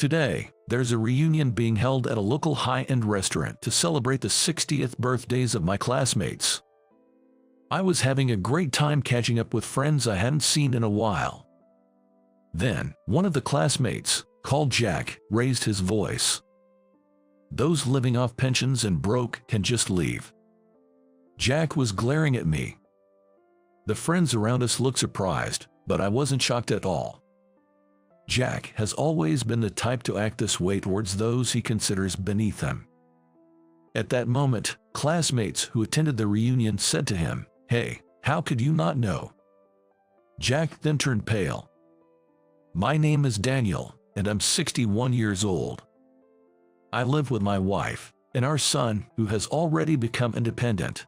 Today, there's a reunion being held at a local high-end restaurant to celebrate the 60th birthdays of my classmates. I was having a great time catching up with friends I hadn't seen in a while. Then, one of the classmates, called Jack, raised his voice. "Those living off pensions and broke can just leave." Jack was glaring at me. The friends around us looked surprised, but I wasn't shocked at all. Jack has always been the type to act this way towards those he considers beneath him. At that moment, classmates who attended the reunion said to him, "Hey, how could you not know?" Jack then turned pale. "My name is Daniel, and I'm 61 years old. I live with my wife and our son, who has already become independent.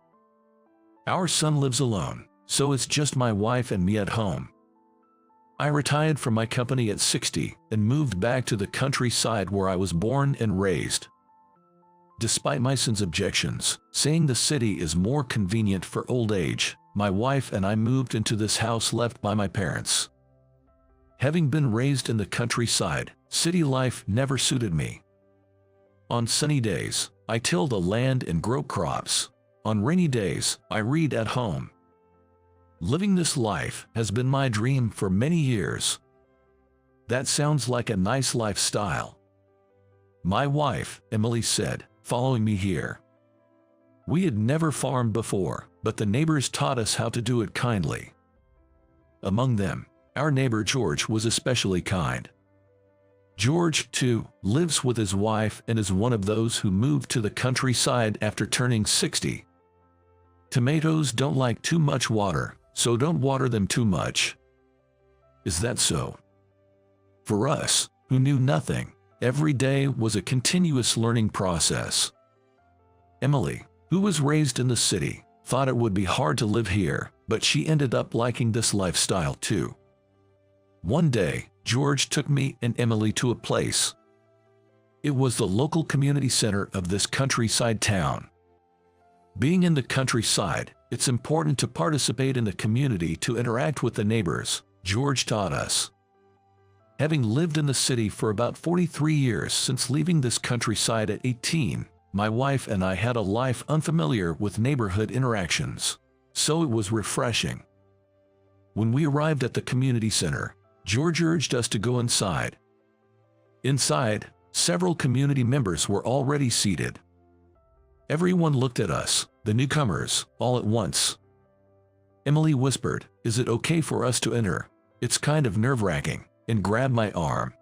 Our son lives alone, so it's just my wife and me at home. I retired from my company at 60 and moved back to the countryside where I was born and raised. Despite my son's objections, saying the city is more convenient for old age, my wife and I moved into this house left by my parents. Having been raised in the countryside, city life never suited me. On sunny days, I till the land and grow crops. On rainy days, I read at home. Living this life has been my dream for many years." "That sounds like a nice lifestyle," my wife, Emily, said, following me here. "We had never farmed before, but the neighbors taught us how to do it kindly. Among them, our neighbor George was especially kind. George, too, lives with his wife and is one of those who moved to the countryside after turning 60. Tomatoes don't like too much water, so don't water them too much." "Is that so?" For us, who knew nothing, every day was a continuous learning process. Emily, who was raised in the city, thought it would be hard to live here, but she ended up liking this lifestyle too. One day, George took me and Emily to a place. It was the local community center of this countryside town. Being in the countryside, it's important to participate in the community to interact with the neighbors, George taught us. Having lived in the city for about 43 years since leaving this countryside at 18, my wife and I had a life unfamiliar with neighborhood interactions, so it was refreshing. When we arrived at the community center, George urged us to go inside. Inside, several community members were already seated. Everyone looked at us, the newcomers, all at once. Emily whispered, "Is it okay for us to enter? It's kind of nerve-wracking," and grabbed my arm.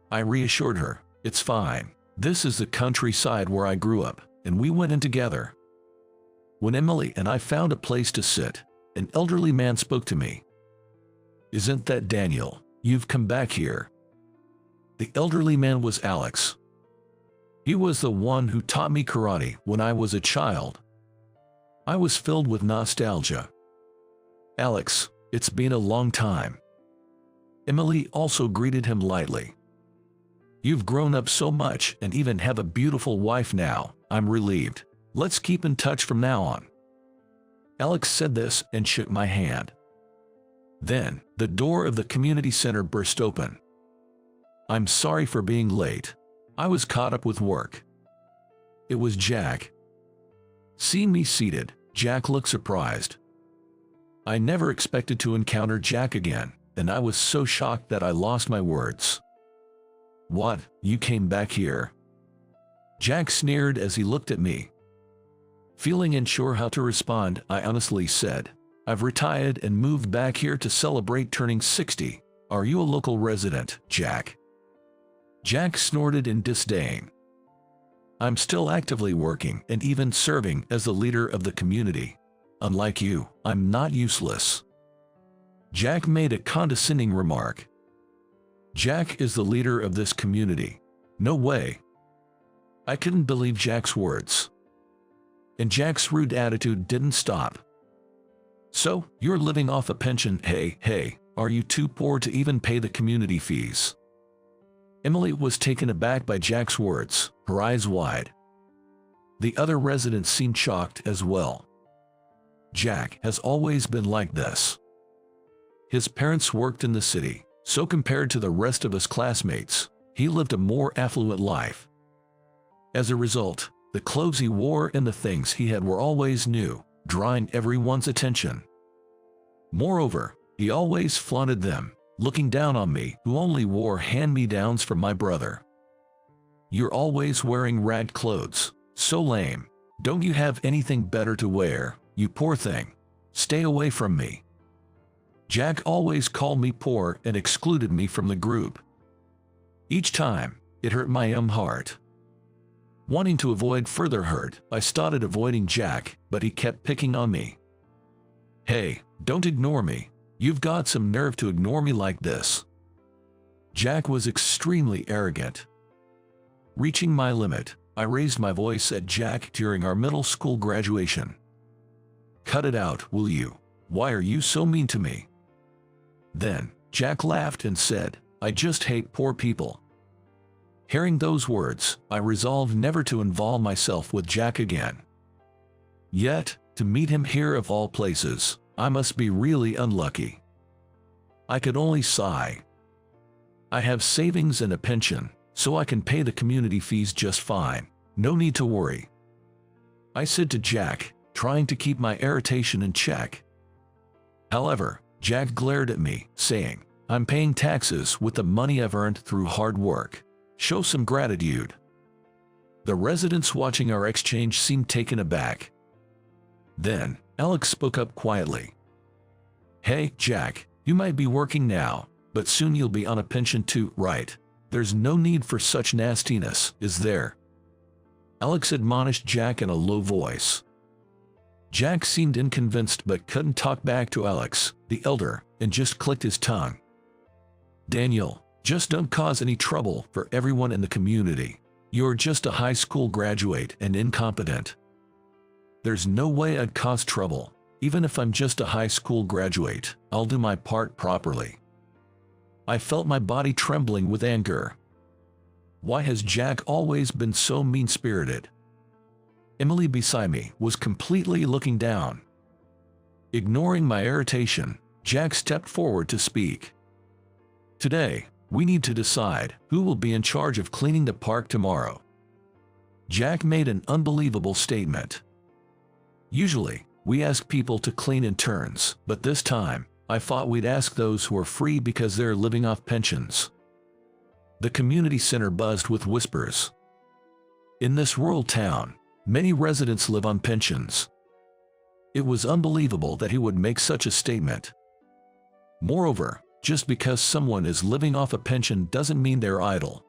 I reassured her, "It's fine. This is the countryside where I grew up," and we went in together. When Emily and I found a place to sit, an elderly man spoke to me. "Isn't that Daniel? You've come back here." The elderly man was Alex. He was the one who taught me karate when I was a child. I was filled with nostalgia. "Alex, it's been a long time." Emily also greeted him lightly. "You've grown up so much and even have a beautiful wife now. I'm relieved. Let's keep in touch from now on." Alex said this and shook my hand. Then, the door of the community center burst open. "I'm sorry for being late. I was caught up with work." It was Jack. Seeing me seated, Jack looked surprised. I never expected to encounter Jack again, and I was so shocked that I lost my words. "What, you came back here?" Jack sneered as he looked at me. Feeling unsure how to respond, I honestly said, "I've retired and moved back here to celebrate turning 60. Are you a local resident, Jack?" Jack snorted in disdain. "I'm still actively working and even serving as the leader of the community. Unlike you, I'm not useless." Jack made a condescending remark. "Jack is the leader of this community. No way." I couldn't believe Jack's words. And Jack's rude attitude didn't stop. "So, you're living off a pension? Hey, are you too poor to even pay the community fees?" Emily was taken aback by Jack's words, her eyes wide. The other residents seemed shocked as well. Jack has always been like this. His parents worked in the city, so compared to the rest of his classmates, he lived a more affluent life. As a result, the clothes he wore and the things he had were always new, drawing everyone's attention. Moreover, he always flaunted them, looking down on me who only wore hand-me-downs from my brother. "You're always wearing rag clothes. So lame. Don't you have anything better to wear, you poor thing? Stay away from me." Jack always called me poor and excluded me from the group. Each time, it hurt my heart. Wanting to avoid further hurt, I started avoiding Jack, but he kept picking on me. "Hey, don't ignore me. You've got some nerve to ignore me like this." Jack was extremely arrogant. Reaching my limit, I raised my voice at Jack during our middle school graduation. "Cut it out, will you? Why are you so mean to me?" Then, Jack laughed and said, "I just hate poor people." Hearing those words, I resolved never to involve myself with Jack again. Yet, to meet him here of all places, I must be really unlucky. I could only sigh. I have savings and a pension, so I can pay the community fees just fine. No need to worry, I said to Jack, trying to keep my irritation in check. However, Jack glared at me, saying, "I'm paying taxes with the money I've earned through hard work. Show some gratitude." The residents watching our exchange seemed taken aback. Then, Alex spoke up quietly. "Hey, Jack, you might be working now, but soon you'll be on a pension too, right? There's no need for such nastiness, is there?" Alex admonished Jack in a low voice. Jack seemed unconvinced but couldn't talk back to Alex, the elder, and just clicked his tongue. "Daniel, just don't cause any trouble for everyone in the community. You're just a high school graduate and incompetent." "There's no way I'd cause trouble. Even if I'm just a high school graduate, I'll do my part properly." I felt my body trembling with anger. Why has Jack always been so mean-spirited? Emily beside me was completely looking down. Ignoring my irritation, Jack stepped forward to speak. "Today, we need to decide who will be in charge of cleaning the park tomorrow." Jack made an unbelievable statement. Usually, we ask people to clean in turns, but this time, I thought we'd ask those who are free because they're living off pensions. The community center buzzed with whispers. In this rural town, many residents live on pensions. It was unbelievable that he would make such a statement. Moreover, just because someone is living off a pension doesn't mean they're idle.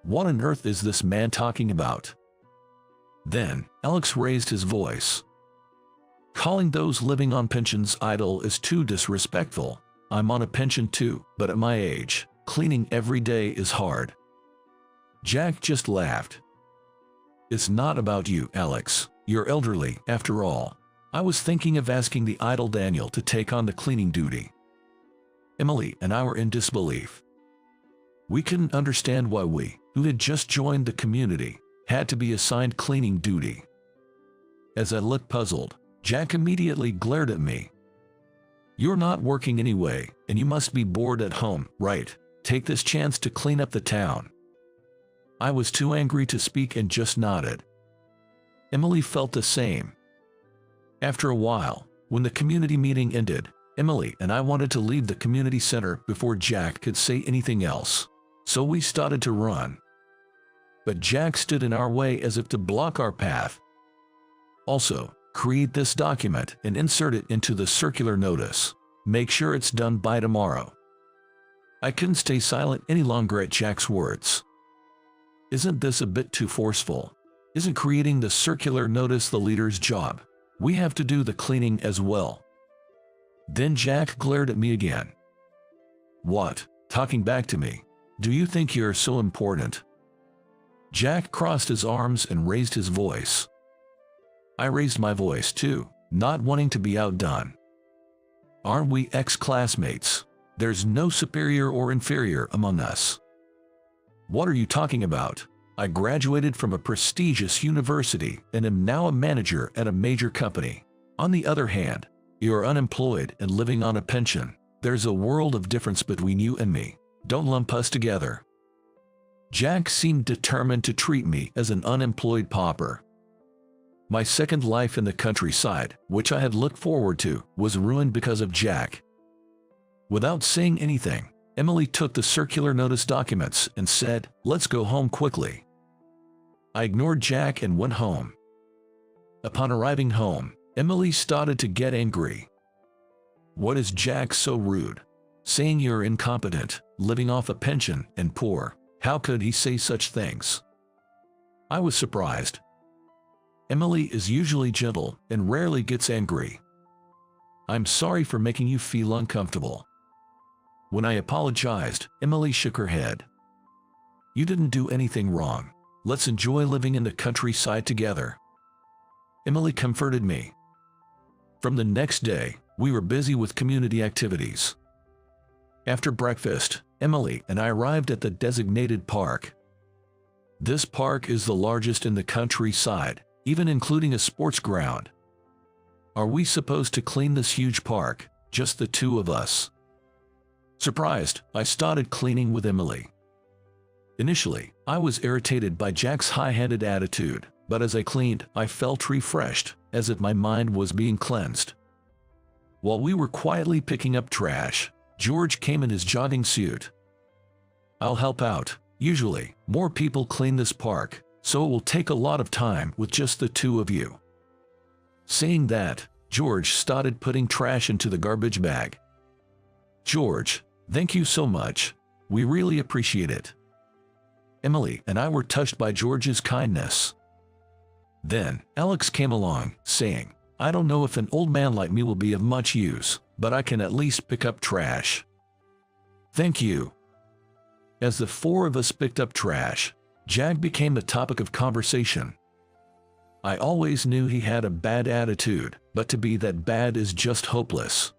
What on earth is this man talking about? Then, Alex raised his voice. "Calling those living on pensions idle is too disrespectful. I'm on a pension too, but at my age, cleaning every day is hard." Jack just laughed. "It's not about you, Alex. You're elderly, after all. I was thinking of asking the idle Daniel to take on the cleaning duty." Emily and I were in disbelief. We couldn't understand why we, who had just joined the community, had to be assigned cleaning duty. As I looked puzzled, Jack immediately glared at me. "You're not working anyway, and you must be bored at home, right? Take this chance to clean up the town." I was too angry to speak and just nodded. Emily felt the same. After a while, when the community meeting ended, Emily and I wanted to leave the community center before Jack could say anything else, so we started to run. But Jack stood in our way as if to block our path. "Also, create this document and insert it into the circular notice. Make sure it's done by tomorrow." I couldn't stay silent any longer at Jack's words. Isn't this a bit too forceful? Isn't creating the circular notice the leader's job? We have to do the cleaning as well. Then Jack glared at me again. "What? Talking back to me? Do you think you're so important?" Jack crossed his arms and raised his voice. I raised my voice too, not wanting to be outdone. "Aren't we ex-classmates? There's no superior or inferior among us." "What are you talking about? I graduated from a prestigious university and am now a manager at a major company. On the other hand, you're unemployed and living on a pension. There's a world of difference between you and me. Don't lump us together." Jack seemed determined to treat me as an unemployed pauper. My second life in the countryside, which I had looked forward to, was ruined because of Jack. Without saying anything, Emily took the circular notice documents and said, "Let's go home quickly." I ignored Jack and went home. Upon arriving home, Emily started to get angry. "What is Jack so rude? Saying you're incompetent, living off a pension, and poor. How could he say such things?" I was surprised. Emily is usually gentle and rarely gets angry. "I'm sorry for making you feel uncomfortable." When I apologized, Emily shook her head. "You didn't do anything wrong. Let's enjoy living in the countryside together." Emily comforted me. From the next day, we were busy with community activities. After breakfast, Emily and I arrived at the designated park. This park is the largest in the countryside, even including a sports ground. Are we supposed to clean this huge park, just the two of us? Surprised, I started cleaning with Emily. Initially, I was irritated by Jack's high-handed attitude, but as I cleaned, I felt refreshed, as if my mind was being cleansed. While we were quietly picking up trash, George came in his jogging suit. "I'll help out. Usually, more people clean this park, so it will take a lot of time with just the two of you." Saying that, George started putting trash into the garbage bag. "George, thank you so much. We really appreciate it." Emily and I were touched by George's kindness. Then, Alex came along, saying, "I don't know if an old man like me will be of much use, but I can at least pick up trash." "Thank you." As the four of us picked up trash, Jack became the topic of conversation. I always knew he had a bad attitude, but to be that bad is just hopeless.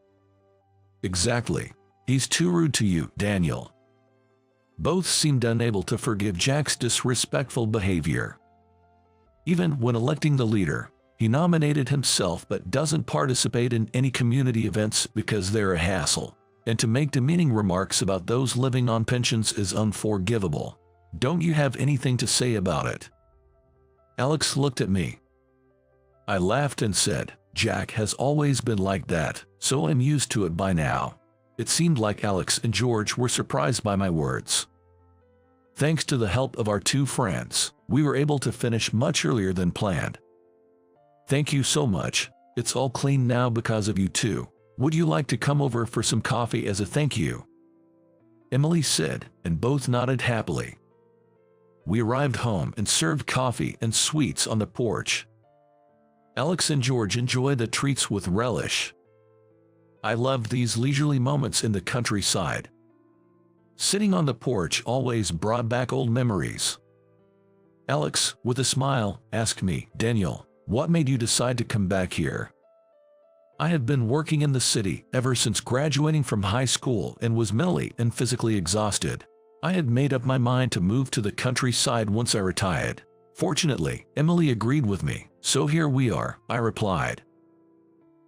"Exactly. He's too rude to you, Daniel." Both seemed unable to forgive Jack's disrespectful behavior. Even when electing the leader, he nominated himself but doesn't participate in any community events because they're a hassle. And to make demeaning remarks about those living on pensions is unforgivable. Don't you have anything to say about it? Alex looked at me. I laughed and said, "Jack has always been like that, so I'm used to it by now." It seemed like Alex and George were surprised by my words. Thanks to the help of our two friends, we were able to finish much earlier than planned. "Thank you so much. It's all clean now because of you two. Would you like to come over for some coffee as a thank you?" Emily said, and both nodded happily. We arrived home and served coffee and sweets on the porch. Alex and George enjoyed the treats with relish. I loved these leisurely moments in the countryside. Sitting on the porch always brought back old memories. Alex, with a smile, asked me, "Daniel, what made you decide to come back here?" I had been working in the city ever since graduating from high school and was mentally and physically exhausted. I had made up my mind to move to the countryside once I retired. Fortunately, Emily agreed with me, so here we are, I replied.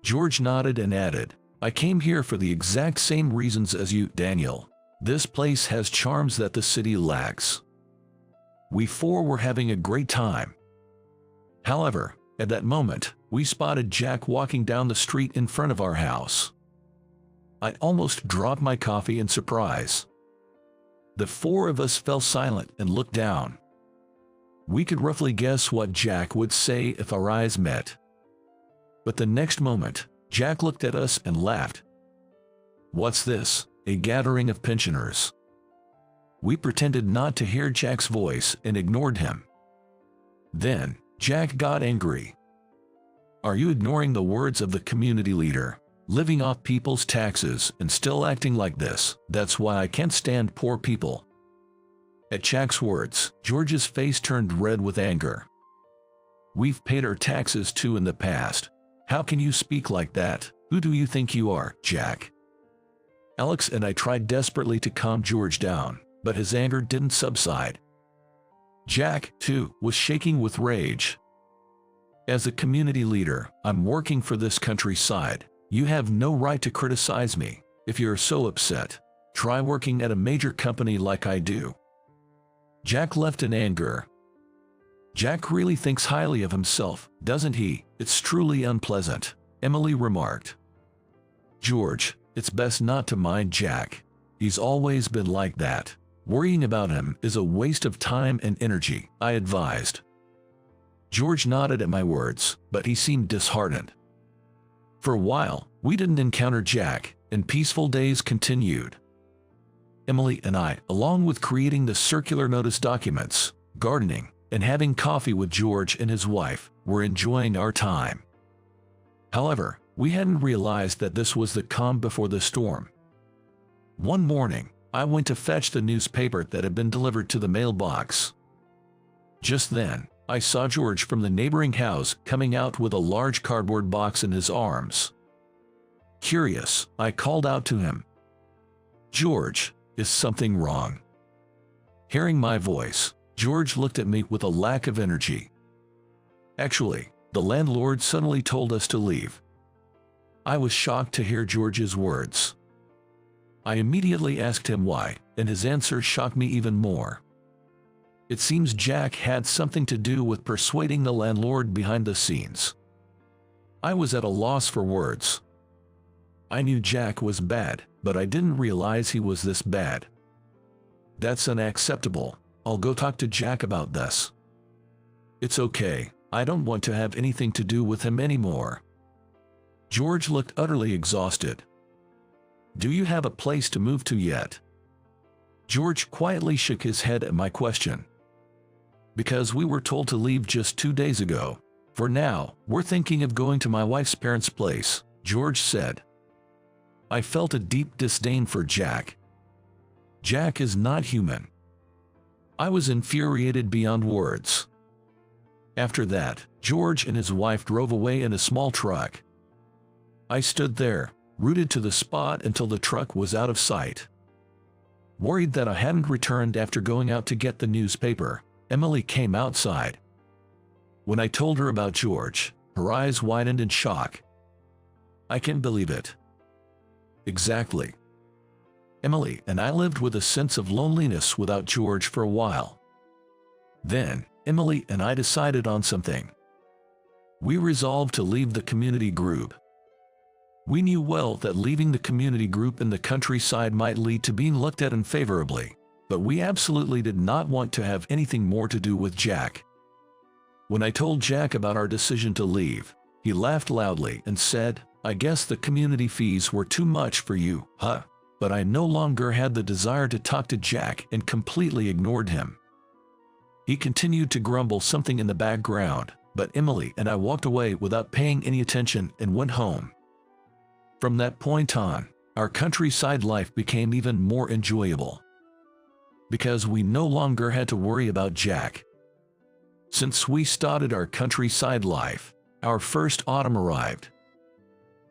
George nodded and added, "I came here for the exact same reasons as you, Daniel. This place has charms that the city lacks." We four were having a great time. However, at that moment, we spotted Jack walking down the street in front of our house. I almost dropped my coffee in surprise. The four of us fell silent and looked down. We could roughly guess what Jack would say if our eyes met. But the next moment, Jack looked at us and laughed. "What's this? A gathering of pensioners?" We pretended not to hear Jack's voice and ignored him. Then, Jack got angry. "Are you ignoring the words of the community leader? Living off people's taxes and still acting like this? That's why I can't stand poor people." At Jack's words, George's face turned red with anger. "We've paid our taxes too in the past. How can you speak like that? Who do you think you are, Jack?" Alex and I tried desperately to calm George down, but his anger didn't subside. Jack, too, was shaking with rage. "As a community leader, I'm working for this countryside. You have no right to criticize me. If you're so upset, try working at a major company like I do." Jack left in anger. Jack really thinks highly of himself, doesn't he? It's truly unpleasant, Emily remarked. George, it's best not to mind Jack. He's always been like that. Worrying about him is a waste of time and energy, I advised. George nodded at my words, but he seemed disheartened. For a while, we didn't encounter Jack, and peaceful days continued. Emily and I, along with creating the circular notice documents, gardening, and having coffee with George and his wife, were enjoying our time. However, we hadn't realized that this was the calm before the storm. One morning, I went to fetch the newspaper that had been delivered to the mailbox. Just then, I saw George from the neighboring house coming out with a large cardboard box in his arms. Curious, I called out to him. George, is something wrong? Hearing my voice, George looked at me with a lack of energy. Actually, the landlord suddenly told us to leave. I was shocked to hear George's words. I immediately asked him why, and his answer shocked me even more. It seems Jack had something to do with persuading the landlord behind the scenes. I was at a loss for words. I knew Jack was bad, but I didn't realize he was this bad. That's unacceptable. I'll go talk to Jack about this. It's okay, I don't want to have anything to do with him anymore. George looked utterly exhausted. Do you have a place to move to yet? George quietly shook his head at my question. Because we were told to leave just 2 days ago. For now, we're thinking of going to my wife's parents' place, George said. I felt a deep disdain for Jack. Jack is not human. I was infuriated beyond words. After that, George and his wife drove away in a small truck. I stood there, rooted to the spot until the truck was out of sight. Worried that I hadn't returned after going out to get the newspaper, Emily came outside. When I told her about George, her eyes widened in shock. I can't believe it. Exactly. Emily and I lived with a sense of loneliness without George for a while. Then, Emily and I decided on something. We resolved to leave the community group. We knew well that leaving the community group in the countryside might lead to being looked at unfavorably, but we absolutely did not want to have anything more to do with Jack. When I told Jack about our decision to leave, he laughed loudly and said, I guess the community fees were too much for you, huh? But I no longer had the desire to talk to Jack and completely ignored him. He continued to grumble something in the background, but Emily and I walked away without paying any attention and went home. From that point on, our countryside life became even more enjoyable. Because we no longer had to worry about Jack. Since we started our countryside life, our first autumn arrived.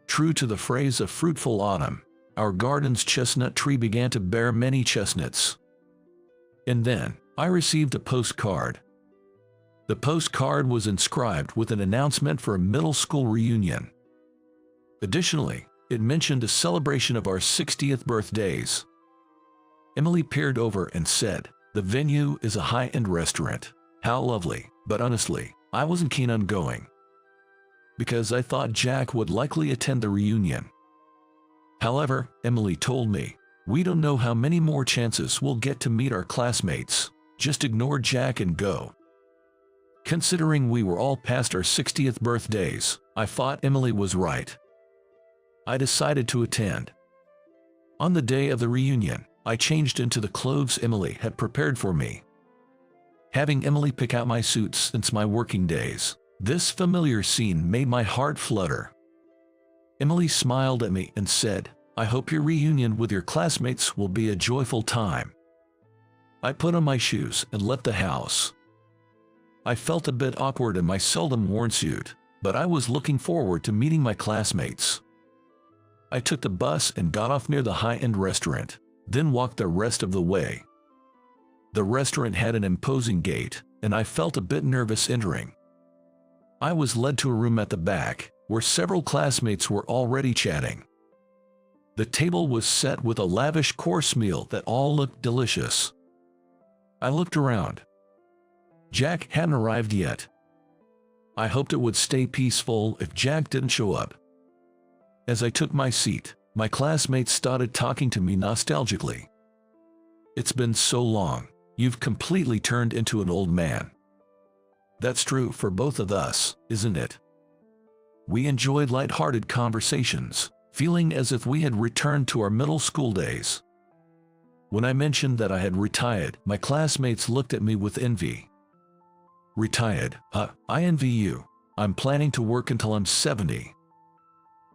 True to the phrase of fruitful autumn, our garden's chestnut tree began to bear many chestnuts. And then, I received a postcard. The postcard was inscribed with an announcement for a middle school reunion. Additionally, it mentioned a celebration of our 60th birthdays. Emily peered over and said, the venue is a high-end restaurant. How lovely, but honestly, I wasn't keen on going. Because I thought Jack would likely attend the reunion. However, Emily told me, we don't know how many more chances we'll get to meet our classmates. Just ignore Jack and go. Considering we were all past our 60th birthdays, I thought Emily was right. I decided to attend. On the day of the reunion, I changed into the clothes Emily had prepared for me. Having Emily pick out my suits since my working days, this familiar scene made my heart flutter. Emily smiled at me and said, I hope your reunion with your classmates will be a joyful time. I put on my shoes and left the house. I felt a bit awkward in my seldom worn suit, but I was looking forward to meeting my classmates. I took the bus and got off near the high-end restaurant, then walked the rest of the way. The restaurant had an imposing gate, and I felt a bit nervous entering. I was led to a room at the back, where several classmates were already chatting. The table was set with a lavish course meal that all looked delicious. I looked around. Jack hadn't arrived yet. I hoped it would stay peaceful if Jack didn't show up. As I took my seat, my classmates started talking to me nostalgically. "It's been so long. You've completely turned into an old man." That's true for both of us, isn't it? We enjoyed light-hearted conversations, feeling as if we had returned to our middle school days. When I mentioned that I had retired, my classmates looked at me with envy. "Retired? I envy you. I'm planning to work until I'm 70.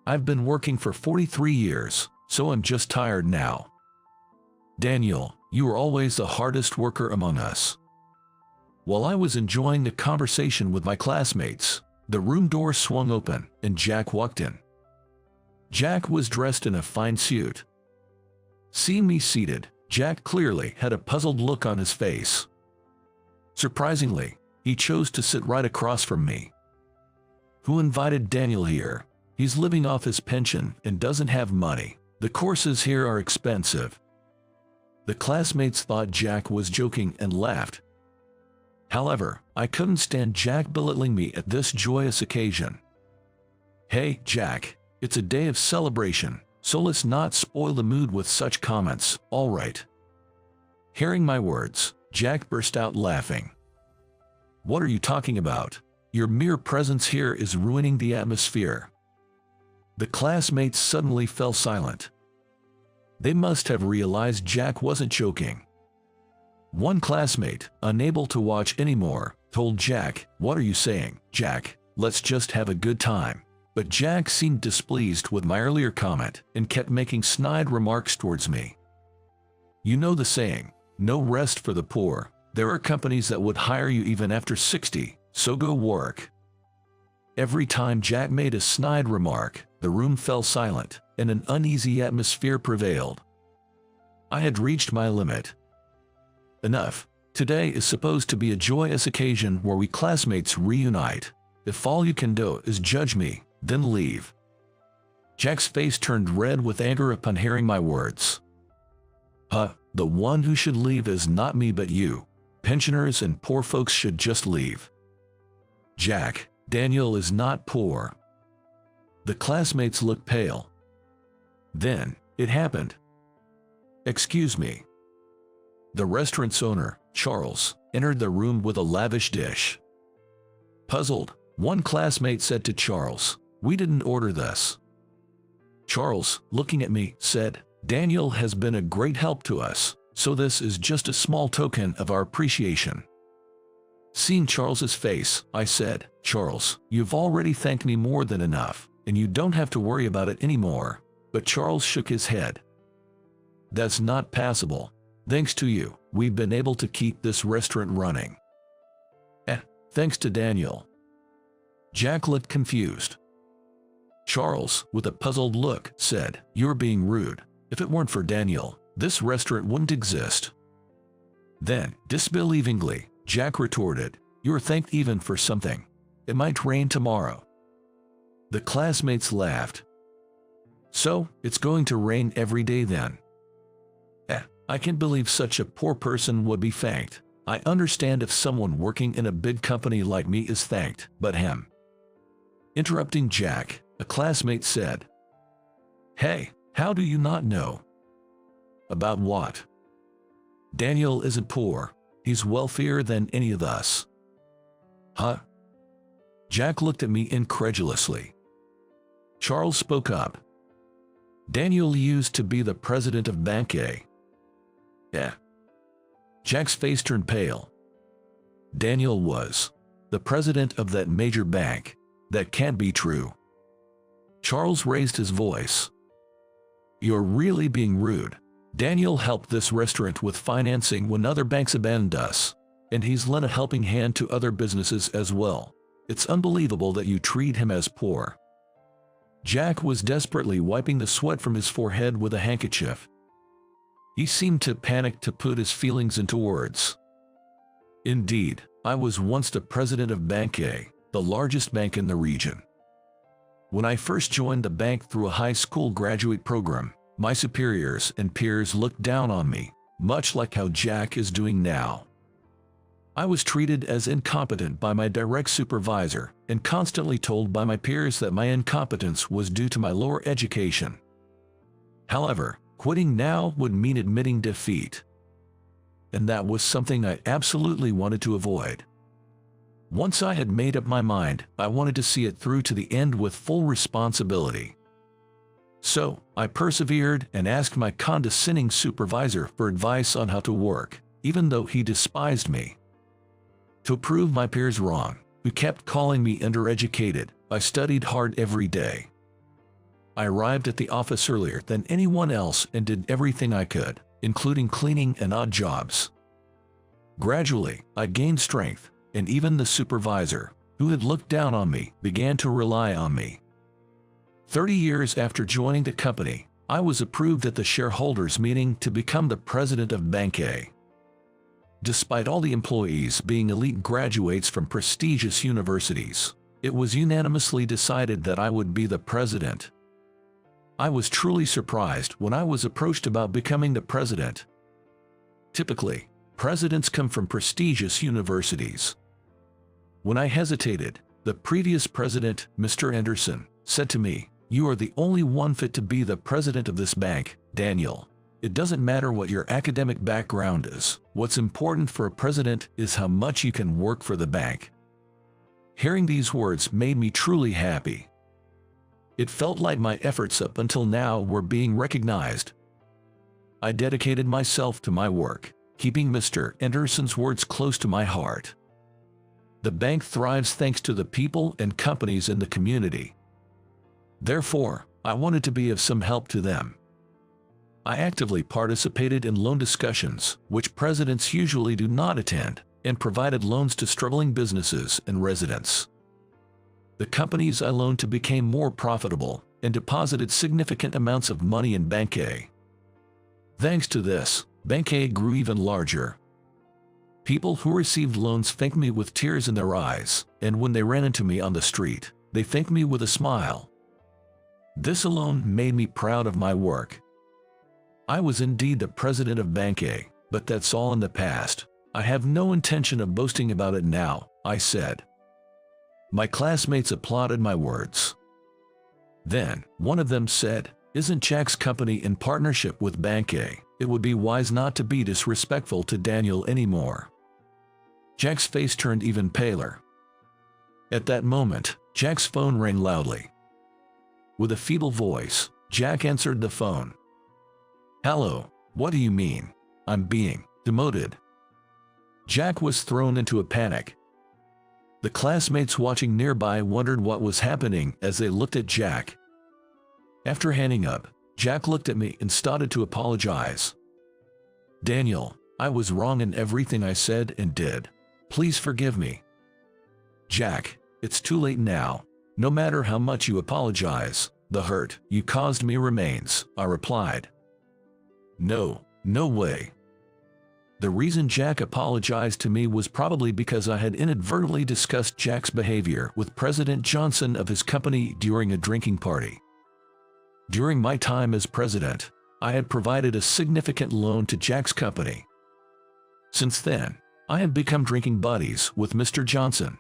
I've been working for 43 years, so I'm just tired now." "Daniel, you were always the hardest worker among us." While I was enjoying the conversation with my classmates, the room door swung open and Jack walked in. Jack was dressed in a fine suit. Seeing me seated, Jack clearly had a puzzled look on his face. Surprisingly, he chose to sit right across from me. "Who invited Daniel here? He's living off his pension and doesn't have money. The courses here are expensive." The classmates thought Jack was joking and laughed. However, I couldn't stand Jack belittling me at this joyous occasion. "Hey, Jack, it's a day of celebration, so let's not spoil the mood with such comments, all right?" Hearing my words, Jack burst out laughing. "What are you talking about? Your mere presence here is ruining the atmosphere." The classmates suddenly fell silent. They must have realized Jack wasn't joking. One classmate, unable to watch anymore, told Jack, "What are you saying, Jack? Let's just have a good time." But Jack seemed displeased with my earlier comment and kept making snide remarks towards me. "You know the saying, no rest for the poor. There are companies that would hire you even after 60, so go work." Every time Jack made a snide remark, the room fell silent, and an uneasy atmosphere prevailed. I had reached my limit. Enough. Today is supposed to be a joyous occasion where we classmates reunite. If all you can do is judge me, then leave. Jack's face turned red with anger upon hearing my words. The one who should leave is not me but you. Pensioners and poor folks should just leave." "Jack, Daniel is not poor." The classmates looked pale. Then, it happened. "Excuse me." The restaurant's owner, Charles, entered the room with a lavish dish. Puzzled, one classmate said to Charles, "We didn't order this." Charles, looking at me, said, "Daniel has been a great help to us, so this is just a small token of our appreciation." Seeing Charles's face, I said, "Charles, you've already thanked me more than enough, and you don't have to worry about it anymore." But Charles shook his head. "That's not passable. Thanks to you, we've been able to keep this restaurant running." Thanks to Daniel." Jack looked confused. Charles, with a puzzled look, said, "You're being rude. If it weren't for Daniel, this restaurant wouldn't exist." Then, disbelievingly, Jack retorted, "You're thanked even for something. It might rain tomorrow." The classmates laughed. "So, it's going to rain every day then?" I can't believe such a poor person would be thanked. I understand if someone working in a big company like me is thanked, but him." Interrupting Jack, a classmate said, "Hey, how do you not know?" "About what?" "Daniel isn't poor. He's wealthier than any of us." "Huh?" Jack looked at me incredulously. Charles spoke up. "Daniel used to be the president of Bank A." Jack's face turned pale. "Daniel was the president of that major bank. That can't be true." Charles raised his voice. "You're really being rude. Daniel helped this restaurant with financing when other banks abandoned us, and he's lent a helping hand to other businesses as well. It's unbelievable that you treat him as poor." Jack was desperately wiping the sweat from his forehead with a handkerchief. He seemed to panic to put his feelings into words. "Indeed, I was once the president of Bank A, the largest bank in the region. When I first joined the bank through a high school graduate program, my superiors and peers looked down on me, much like how Jack is doing now. I was treated as incompetent by my direct supervisor and constantly told by my peers that my incompetence was due to my lower education. However, quitting now would mean admitting defeat. And that was something I absolutely wanted to avoid. Once I had made up my mind, I wanted to see it through to the end with full responsibility. So, I persevered and asked my condescending supervisor for advice on how to work, even though he despised me. To prove my peers wrong, who kept calling me undereducated, I studied hard every day. I arrived at the office earlier than anyone else and did everything I could, including cleaning and odd jobs. Gradually, I gained strength, and even the supervisor, who had looked down on me, began to rely on me. 30 years after joining the company, I was approved at the shareholders' meeting to become the president of Bank A. Despite all the employees being elite graduates from prestigious universities, it was unanimously decided that I would be the president. I was truly surprised when I was approached about becoming the president. Typically, presidents come from prestigious universities. When I hesitated, the previous president, Mr. Anderson, said to me, "You are the only one fit to be the president of this bank, Daniel. It doesn't matter what your academic background is. What's important for a president is how much you can work for the bank." Hearing these words made me truly happy. It felt like my efforts up until now were being recognized. I dedicated myself to my work, keeping Mr. Anderson's words close to my heart. The bank thrives thanks to the people and companies in the community. Therefore, I wanted to be of some help to them. I actively participated in loan discussions, which presidents usually do not attend, and provided loans to struggling businesses and residents. The companies I loaned to became more profitable and deposited significant amounts of money in Bank A. Thanks to this, Bank A grew even larger. People who received loans thanked me with tears in their eyes, and when they ran into me on the street, they thanked me with a smile. This alone made me proud of my work. I was indeed the president of Bank A, but that's all in the past. I have no intention of boasting about it now, I said. My classmates applauded my words. Then, one of them said, "Isn't Jack's company in partnership with Bank A? It would be wise not to be disrespectful to Daniel anymore." Jack's face turned even paler. At that moment, Jack's phone rang loudly. With a feeble voice, Jack answered the phone. "Hello, what do you mean? I'm being demoted." Jack was thrown into a panic. The classmates watching nearby wondered what was happening as they looked at Jack. After hanging up, Jack looked at me and started to apologize. "Daniel, I was wrong in everything I said and did. Please forgive me." "Jack, it's too late now. No matter how much you apologize, the hurt you caused me remains," I replied. No way. The reason Jack apologized to me was probably because I had inadvertently discussed Jack's behavior with President Johnson of his company during a drinking party. During my time as president, I had provided a significant loan to Jack's company. Since then, I had become drinking buddies with Mr. Johnson.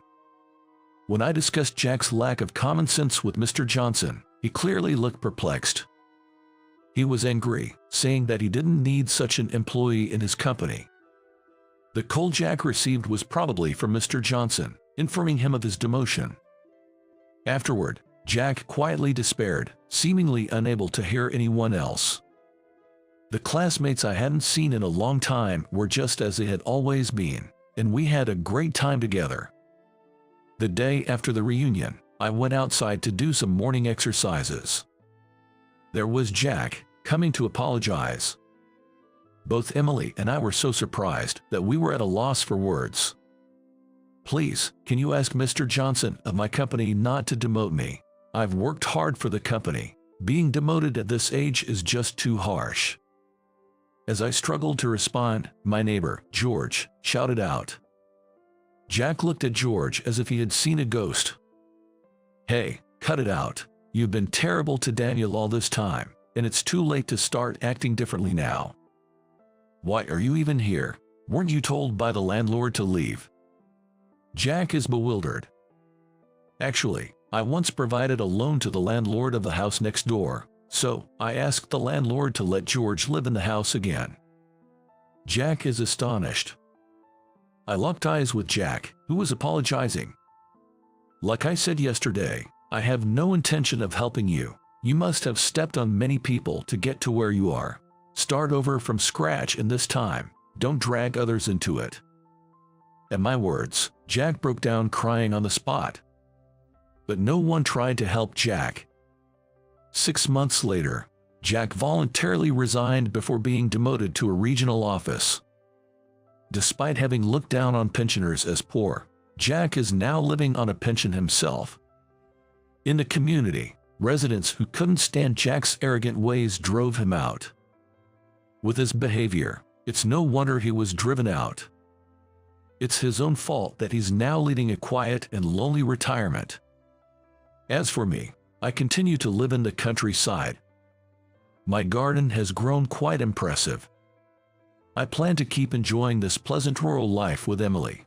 When I discussed Jack's lack of common sense with Mr. Johnson, he clearly looked perplexed. He was angry, saying that he didn't need such an employee in his company. The call Jack received was probably from Mr. Johnson, informing him of his demotion. Afterward, Jack quietly despaired, seemingly unable to hear anyone else. The classmates I hadn't seen in a long time were just as they had always been, and we had a great time together. The day after the reunion, I went outside to do some morning exercises. There was Jack, coming to apologize. Both Emily and I were so surprised that we were at a loss for words. "Please, can you ask Mr. Johnson of my company not to demote me? I've worked hard for the company. Being demoted at this age is just too harsh." As I struggled to respond, my neighbor, George, shouted out. Jack looked at George as if he had seen a ghost. "Hey, cut it out. You've been terrible to Daniel all this time, and it's too late to start acting differently now. Why are you even here? Weren't you told by the landlord to leave? Jack is bewildered. Actually, I once provided a loan to the landlord of the house next door, so I asked the landlord to let George live in the house again. Jack is astonished. I locked eyes with Jack, who was apologizing. Like I said yesterday, I have no intention of helping you. You must have stepped on many people to get to where you are. Start over from scratch, and this time, don't drag others into it. At my words, Jack broke down crying on the spot. But no one tried to help Jack. 6 months later, Jack voluntarily resigned before being demoted to a regional office. Despite having looked down on pensioners as poor, Jack is now living on a pension himself. In the community, residents who couldn't stand Jack's arrogant ways drove him out. With his behavior, it's no wonder he was driven out. It's his own fault that he's now leading a quiet and lonely retirement. As for me, I continue to live in the countryside. My garden has grown quite impressive. I plan to keep enjoying this pleasant rural life with Emily.